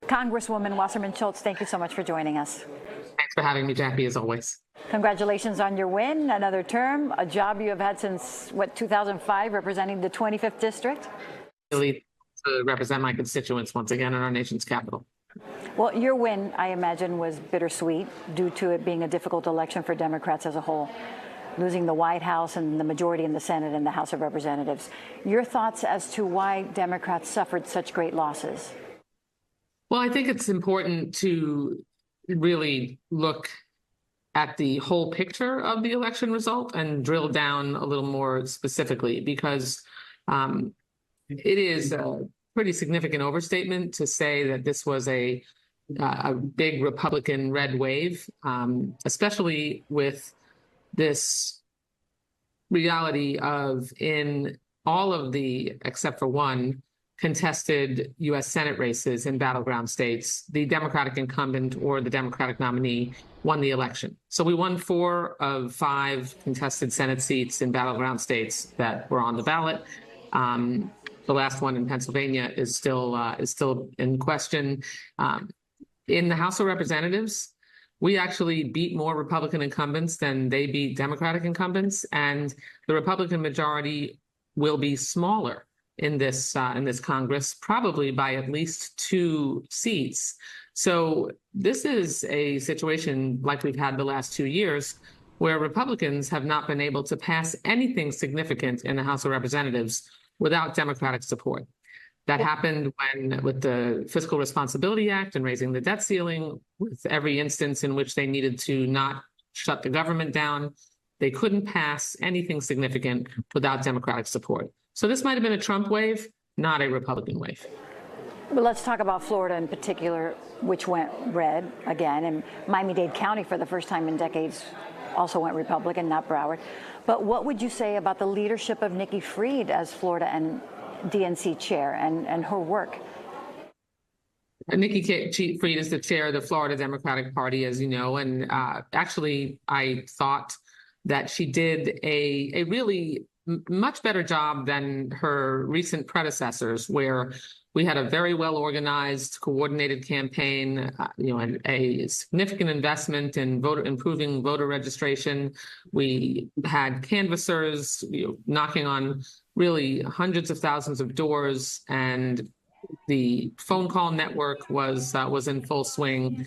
Congresswoman Wasserman Schultz, thank you so much for joining us. Thanks for having me, Jackie, as always. Congratulations on your win, another term, a job you have had since, 2005, representing the 25th District? Really to represent my constituents once again in our nation's capital. Well, your win, I imagine, was bittersweet due to it being a difficult election for Democrats as a whole, losing the White House and the majority in the Senate and the House of Representatives. Your thoughts as to why Democrats suffered such great losses? Well, I think it's important to really look at the whole picture of the election result and drill down a little more specifically, because it is a pretty significant overstatement to say that this was a big Republican red wave, especially with this reality of, in all of the, except for one, contested U.S. Senate races in battleground states, the Democratic incumbent or the Democratic nominee won the election. So we won 4 of 5 contested Senate seats in battleground states that were on the ballot. The last one in Pennsylvania is still in question. In the House of Representatives, we actually beat more Republican incumbents than they beat Democratic incumbents, and the Republican majority will be smaller in this Congress, probably by at least 2 seats. So this is a situation like we've had the last 2 years, where Republicans have not been able to pass anything significant in the House of Representatives without Democratic support. That happened with the Fiscal Responsibility Act and raising the debt ceiling, with every instance in which they needed to not shut the government down. They couldn't pass anything significant without Democratic support. So this might have been a Trump wave, not a Republican wave. But let's talk about Florida in particular, which went red again, and Miami-Dade County for the first time in decades also went Republican, not Broward. But what would you say about the leadership of Nikki Fried as Florida and DNC chair and her work? Nikki Fried is the chair of the Florida Democratic Party, as you know, and actually I thought that she did a really much better job than her recent predecessors, where we had a very well-organized, coordinated campaign, and a significant investment in improving voter registration. We had canvassers, knocking on really hundreds of thousands of doors, and the phone call network was in full swing.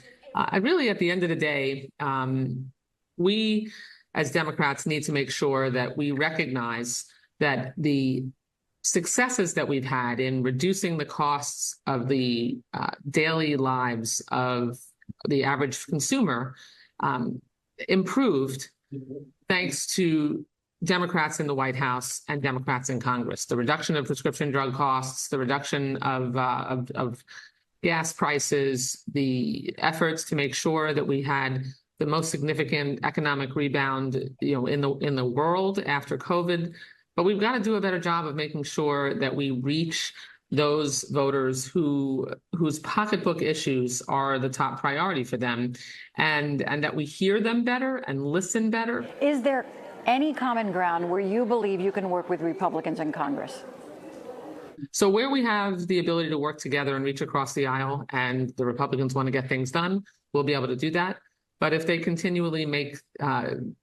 Really, at the end of the day, we as Democrats need to make sure that we recognize that the successes that we've had in reducing the costs of the daily lives of the average consumer improved thanks to Democrats in the White House and Democrats in Congress. The reduction of prescription drug costs, the reduction of gas prices, the efforts to make sure that we had the most significant economic rebound, in the world after COVID. But we've got to do a better job of making sure that we reach those voters whose pocketbook issues are the top priority for them, and that we hear them better and listen better. Is there any common ground where you believe you can work with Republicans in Congress? So where we have the ability to work together and reach across the aisle, and the Republicans want to get things done, we'll be able to do that. But if they continually make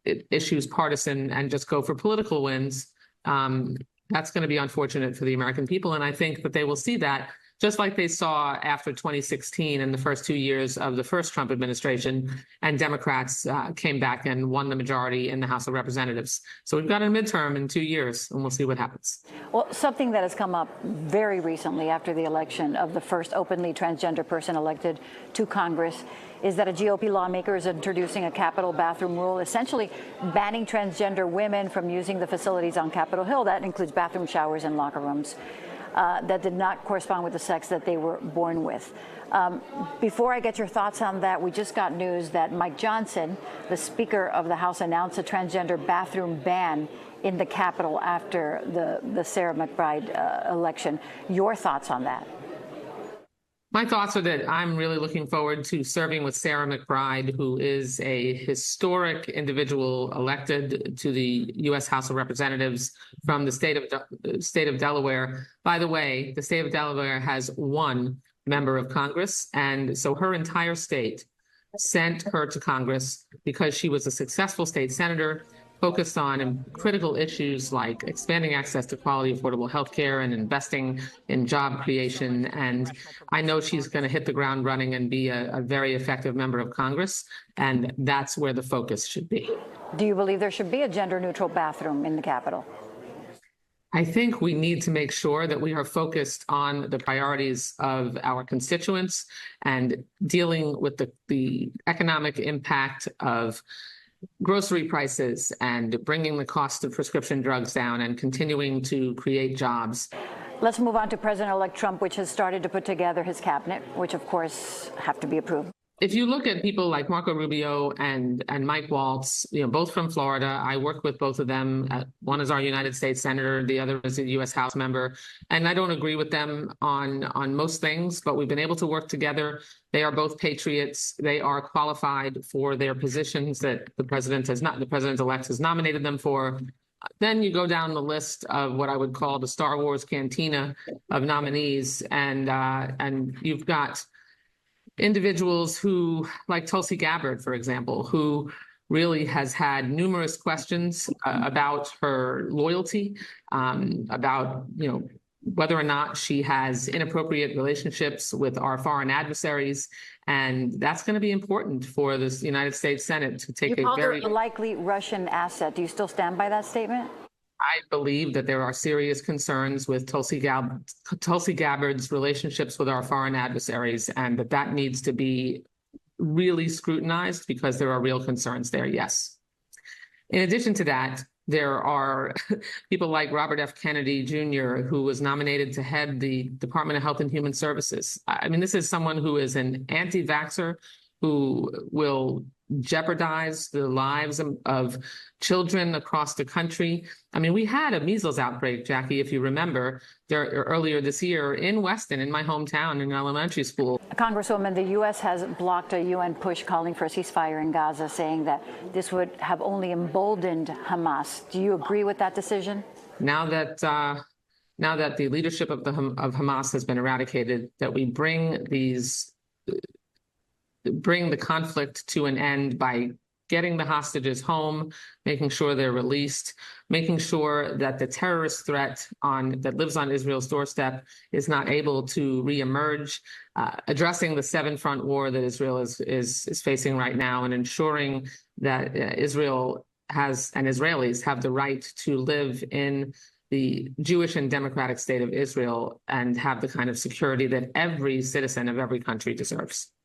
issues partisan and just go for political wins, that's going to be unfortunate for the American people. And I think that they will see that, just like they saw after 2016 and the first 2 years of the first Trump administration, and Democrats came back and won the majority in the House of Representatives. So we've got a midterm in 2 years, and we'll see what happens. Well, something that has come up very recently after the election of the first openly transgender person elected to Congress is that a GOP lawmaker is introducing a Capitol bathroom rule, essentially banning transgender women from using the facilities on Capitol Hill. That includes bathroom showers and locker rooms that did not correspond with the sex that they were born with. Before I get your thoughts on that, we just got news that Mike Johnson, the Speaker of the House, announced a transgender bathroom ban in the Capitol after the Sarah McBride election. Your thoughts on that? My thoughts are that I'm really looking forward to serving with Sarah McBride, who is a historic individual elected to the U.S. House of Representatives from the state of Delaware. By the way, the state of Delaware has won member of Congress. And so her entire state sent her to Congress because she was a successful state senator focused on critical issues like expanding access to quality, affordable health care and investing in job creation. And I know she's going to hit the ground running and be a very effective member of Congress. And that's where the focus should be. Do you believe there should be a gender-neutral bathroom in the Capitol? I think we need to make sure that we are focused on the priorities of our constituents and dealing with the economic impact of grocery prices and bringing the cost of prescription drugs down and continuing to create jobs. Let's move on to President-elect Trump, which has started to put together his cabinet, which, of course, have to be approved. If you look at people like Marco Rubio and Mike Waltz, both from Florida, I work with both of them. One is our United States Senator, the other is a U.S. House member. And I don't agree with them on most things, but we've been able to work together. They are both patriots. They are qualified for their positions that the president-elect has nominated them for. Then you go down the list of what I would call the Star Wars cantina of nominees, and you've got individuals who, like Tulsi Gabbard, for example, who really has had numerous questions about her loyalty, about whether or not she has inappropriate relationships with our foreign adversaries, and that's going to be important for this United States Senate to take a very likely Russian asset. Do you still stand by that statement? I believe that there are serious concerns with Tulsi Gabbard's relationships with our foreign adversaries, and that needs to be really scrutinized because there are real concerns there, yes. In addition to that, there are people like Robert F. Kennedy Jr., who was nominated to head the Department of Health and Human Services. I mean, this is someone who is an anti-vaxxer who will jeopardize the lives of children across the country. I mean, we had a measles outbreak, Jackie, if you remember, earlier this year in Weston, in my hometown, in elementary school. Congresswoman, the U.S. has blocked a UN push calling for a ceasefire in Gaza, saying that this would have only emboldened Hamas. Do you agree with that decision? Now that the leadership of Hamas has been eradicated, that we bring the conflict to an end by getting the hostages home, making sure they're released, making sure that the terrorist threat that lives on Israel's doorstep is not able to reemerge, addressing the seven-front war that Israel is facing right now, and ensuring that Israel has and Israelis have the right to live in the Jewish and democratic state of Israel and have the kind of security that every citizen of every country deserves.